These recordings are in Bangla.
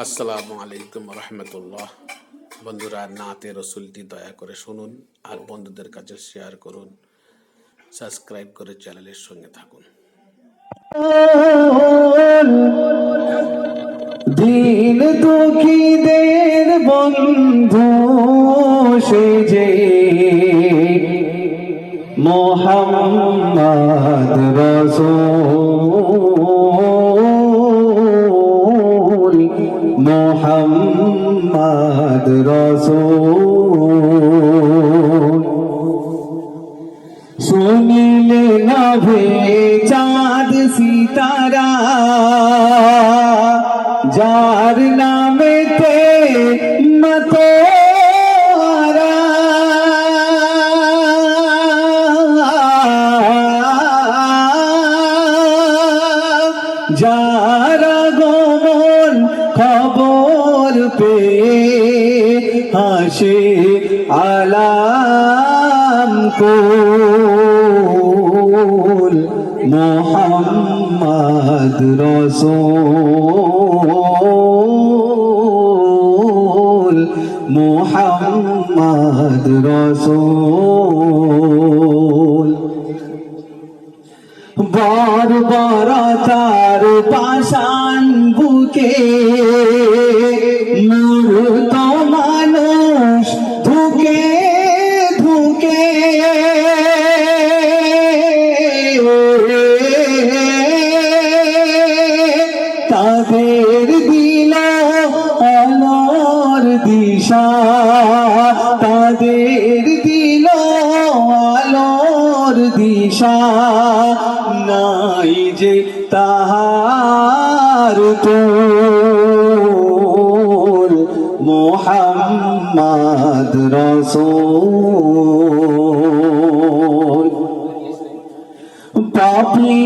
আসসালামু আলাইকুম রহমতুল্লাহ। বন্ধুরা, নাতে রসুলটি দয়া করে শুনুন আর বন্ধুদের কাছে শেয়ার করুন, সাবস্ক্রাইব করে চ্যানেলের সঙ্গে থাকুন। দিন দুঃখীদের বন্ধু সে যে মোহাম্মদ রাসূল, মোহাম্মদ রাসূল। শুনিলে নভে চাঁদ সিতারা, যার নামেতে মতোয়ারা, যার আগমন খবর পেয়ে হাসে আলাম কুল, মোহাম্মদ রাসূল, মোহাম্মদ রাসূল। বর্বরতার পাষাণ বুকে মূর্ত মানুষ ধুকে ধুকে, তাদের দিল আলোর দিশা, তাদের দিল আলোর দিশা, নাই যে তাহার তুল, মোহাম্মদ রাসূল। পাপী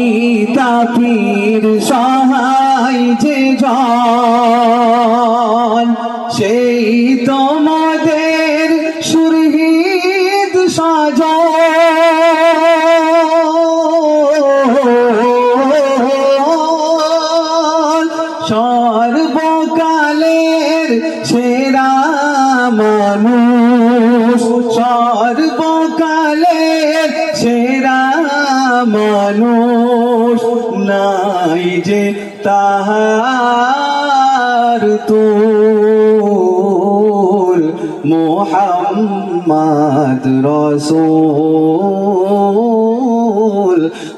তাপির সহায় যে জন, সেই তোমাদের সুরহিত সাজন, সর্বকালের সেরা মানুষ, সর্বকালের সেরা মানুষ, নাই যে তাহার তুল, মোহাম্মদ রাসূল,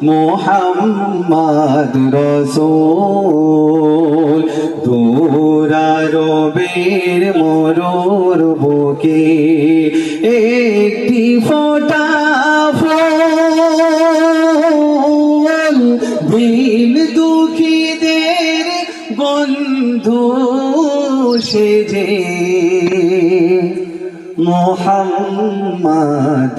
মোহাম্মদ রাসূল। দূরারবের মরুর বুকে একটি ফোঁটা ফুল, দিন দুঃখীদের বন্ধু সে যে মোহাম্মদ।